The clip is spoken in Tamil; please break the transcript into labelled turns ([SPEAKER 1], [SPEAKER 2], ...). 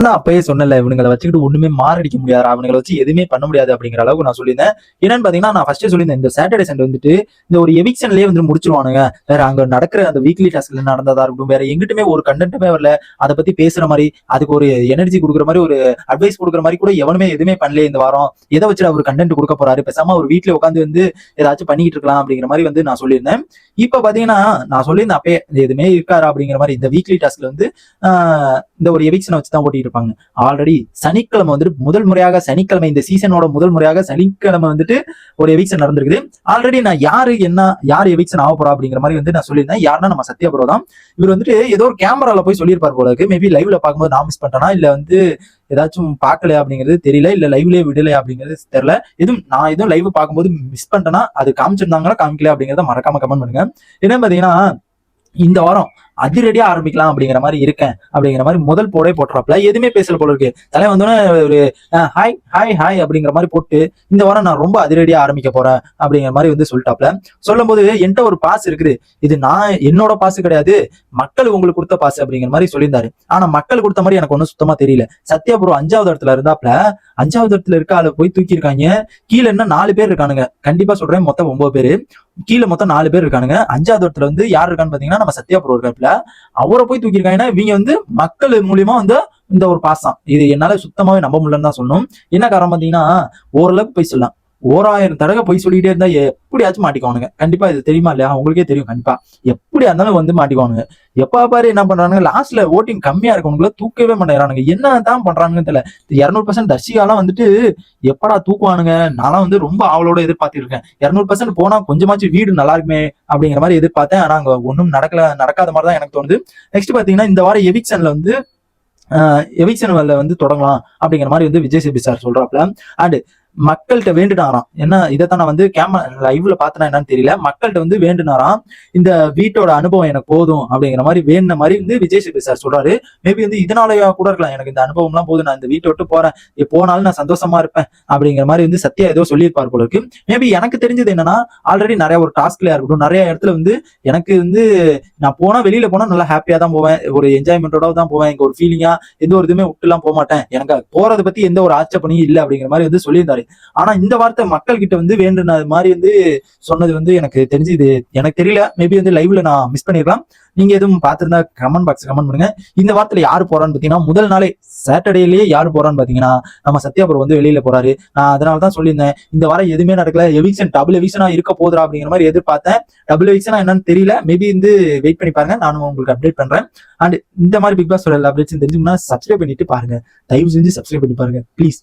[SPEAKER 1] நான் அப்பயே சொன்னல, இவனுங்களை வச்சுக்கிட்டு ஒண்ணுமே மாரடிக்க முடியாது, அவனுங்களை வச்சு எதுவுமே பண்ண முடியாது அப்படிங்கிற அளவுக்கு நான் சொல்லியிருந்தேன். என்னன்னு பாத்தீங்கன்னா, நான் ஃபர்ஸ்டே சொல்லியிருந்தேன், இந்த சாட்டர்டே சண்டே வந்துட்டு இந்த ஒரு எவிக்ஷன்லயே வந்து முடிச்சிருவானுங்க. வேற அங்க நடக்கிற அந்த வீக்லி டாஸ்க்ல நடந்ததா இருக்கட்டும், வேற எங்கிட்டுமே ஒரு கண்டென்ட்டுமே வரல. அதை பத்தி பேசுற மாதிரி, அதுக்கு ஒரு எனர்ஜி கொடுக்குற மாதிரி, ஒரு அட்வைஸ் கொடுக்குற மாதிரி கூட எவனுமே எதுவுமே பண்ணல இந்த வாரம். எதை வச்சு அவர் கண்டென்ட் கொடுக்க போறாரு, பேசாம ஒரு வீட்டுல உட்காந்து வந்து ஏதாச்சும் பண்ணிட்டு இருக்கலாம் அப்படிங்கிற மாதிரி வந்து நான் சொல்லியிருந்தேன். இப்ப பாத்தீங்கன்னா, நான் சொல்லியிருந்தேன் அப்பயே எதுவுமே இருக்காரு அப்படிங்கிற மாதிரி. இந்த வீக்லி டாஸ்க்ல வந்து இந்த ஒரு எவிக்ஷனை வச்சு தான் ஓட்டிட்டு இருப்பாங்க. ஆல்ரெடி சனிக்கிழமை வந்துட்டு முதல் முறையாக, சனிக்கிழமை இந்த சீசனோட முதல் முறையாக சனிக்கிழமை வந்துட்டு ஒரு எவிக்ஷன் நடந்திருக்குது. ஆல்ரெடி நான் யார் எவிக்ஷன் ஆக போறா அப்படிங்கிற மாதிரி வந்து நான் சொல்லியிருந்தேன். யாருன்னா நம்ம சத்யா ப்ரோ தான். இவர் வந்துட்டு ஏதோ ஒரு கேமரால போய் சொல்லியிருப்பார் போல இருக்கு. மேபி லைவ்ல பார்க்கும்போது நான் மிஸ் பண்ணிட்டேனா, இல்ல வந்து ஏதாச்சும் பார்க்கல அப்படிங்கிறது தெரியல, இல்ல லைவ்லயே விடல அப்படிங்கிறது தெரியல. நான் எதுவும் லைவ் பார்க்கும்போது மிஸ் பண்ணிட்டேனா, அது காமிச்சிருந்தாங்களா காமிக்கல அப்படிங்கறத மறக்காம கமெண்ட் பண்ணுங்க. என்ன பாத்தீங்கன்னா, இந்த வாரம் அதிரடியா ஆரம்பிக்கலாம் அப்படிங்கிற மாதிரி இருக்கேன் அப்படிங்கிற மாதிரி முதல் போடே போட்டுறாப்ல. எதுவுமே பேசல போல இருக்கு. தலை வந்தோன்னே ஒரு ஹாய் ஹாய் ஹாய் அப்படிங்கிற மாதிரி போட்டு, இந்த வாரம் நான் ரொம்ப அதிரடியா ஆரம்பிக்க போறேன் அப்படிங்கிற மாதிரி வந்து சொல்லிட்டாப்ல. சொல்லும் போது என்கிட்ட ஒரு பாஸ் இருக்குது, இது நான் என்னோட பாஸ் கிடையாது, மக்கள் உங்களுக்கு கொடுத்த பாஸ் அப்படிங்கிற மாதிரி சொல்லியிருந்தாரு. ஆனா மக்கள் கொடுத்த மாதிரி எனக்கு ஒன்னும் சுத்தமா தெரியல. சத்யா ப்ரோ 5வது இடத்துல இருந்தாப்ல, 5வது இடத்துல இருக்க ஆளை போய் தூக்கி இருக்காங்க. கீழே என்ன 4 பேர் இருக்கானுங்க. கண்டிப்பா சொல்றேன், மொத்தம் 9 பேரு. கீழே மொத்தம் 4 பேர் இருக்கானுங்க. 5வது இடத்துல வந்து யார் இருக்கான்னு பாத்தீங்கன்னா, நம்ம சத்யா ப்ரோ இருக்காப்ல. அவரை போய் தூக்கியிருக்காங்கன்னா, இவங்க வந்து மக்கள் மூலியமா வந்து இந்த ஒரு பாஸ் தான். இது என்னால சுத்தமாவே நம்ப முடியலன்னு தான் சொல்லணும். என்ன காரணம் பாத்தீங்கன்னா, ஓரளவுக்கு போய் சொல்லலாம். 1000 தடவை போய் சொல்லிட்டே இருந்தா எப்படியாச்சும் மாட்டிக்குவானுங்க. கண்டிப்பா இது தெரியுமா இல்லையா, உங்களுக்கே தெரியும். கண்டிப்பா எப்படியா இருந்தாலும் வந்து மாட்டிக்குவானுங்க. எப்ப பாரு என்ன பண்றானுங்க, லாஸ்ட்ல ஓட்டிங் கம்மியா இருக்கவங்களை தூக்கவே மாட்டேங்கிறானுங்க. என்ன தான் பண்றாங்கன்னு தெரியல. 200% தர்ஷிகாலாம் வந்துட்டு எப்படா தூக்குவானுங்க, நான்லாம் வந்து ரொம்ப ஆவலோட எதிர்பார்த்து இருக்கேன். 200% போனா கொஞ்சமாச்சும் வீடு நல்லா இருக்குமே அப்படிங்கிற மாதிரி எதிர்பார்த்தேன். ஆனா அங்க ஒன்றும் நடக்காத மாதிரி தான் எனக்கு தோணுது. நெக்ஸ்ட் பாத்தீங்கன்னா, இந்த வாரம் எவிக்ஷன்ல வந்து எவிக்ஷன் வந்து தொடங்கலாம் அப்படிங்கிற மாதிரி வந்து விஜய் சேபி சார் சொல்றாப்ல. அண்ட் மக்கள்கிட்ட வேண்டுனாராம். என்ன, இதைத்தான் நான் வந்து லைவ்ல பார்த்தனா என்னன்னு தெரியல. மக்கள்கிட்ட வந்து வேண்டுனாராம், இந்த வீட்டோட அனுபவம் எனக்கு போதும் அப்படிங்கிற மாதிரி வேணுன மாதிரி வந்து விஜய் சேபி சார் சொல்றாரு. மேபி வந்து இதனாலயா கூட இருக்கலாம், எனக்கு இந்த அனுபவம் எல்லாம் போதும், நான் இந்த வீட்டை விட்டு போறேன், போனாலும் நான் சந்தோஷமா இருப்பேன் அப்படிங்கிற மாதிரி வந்து சத்யா ஏதோ சொல்லியிருப்பார் போல இருக்கு. மேபி எனக்கு தெரிஞ்சது என்னன்னா, ஆல்ரெடி நிறைய ஒரு டாஸ்க்லயா இருக்கட்டும், நிறைய இடத்துல வந்து எனக்கு வந்து நான் போனா, வெளியில போனா நல்லா ஹாப்பியா தான் போவேன், ஒரு என்ஜாய்மெண்டோட தான் போவேன், இங்க ஒரு ஃபீலிங்கா எந்த ஒரு இதுவுமே விட்டு எல்லாம் போக மாட்டேன், எனக்கு போறதை பத்தி எந்த ஒரு ஆட்சேபனையும் இல்லை அப்படிங்கிற மாதிரி வந்து சொல்லியிருந்தாரு. ஆனா இந்த வார்த்தை மக்கள் கிட்ட வந்து வேண்டுன மாதிரி வந்து சொன்னது வந்து எனக்கு தெரிஞ்சு, இது எனக்கு தெரியல. மேபி வந்து லைவ்ல நான் மிஸ் பண்ணிருக்கலாம். நீங்க எதுவும் பார்த்திருந்தா கமெண்ட் பாக்ஸ் கமெண்ட் பண்ணுங்க. இந்த வாரத்துல யாரு போறான்னு பாத்தீங்கன்னா, முதல் நாளே சாட்டர்டேலயே யாரு போறான்னு பாத்தீங்கன்னா, நம்ம சத்யா ப்ரோ வந்து வெளியில போறாரு. நான் அதனாலதான் சொல்லியிருந்தேன், இந்த வாரம் எதுவுமே நடக்கல, எவிக்ஷன் டபுள் எவிக்ஷனா இருக்க போதுரா அப்படிங்கிற மாதிரி எதிர்பார்த்தேன். டபுள் எவிக்ஷனா என்னன்னு தெரியல. மேபி வந்து வெயிட் பண்ணி பாருங்க, நானும் உங்களுக்கு அப்டேட் பண்றேன். அண்ட் இந்த மாதிரி பிக் பாஸ் எல்லா அப்டேட்ஸும் தெரிஞ்சுக்கணும்னா சப்ஸ்கிரைப் பண்ணிட்டு பாருங்க. தயவு செஞ்சு சப்ஸ்கிரைப் பண்ணி பாருங்க ப்ளீஸ்.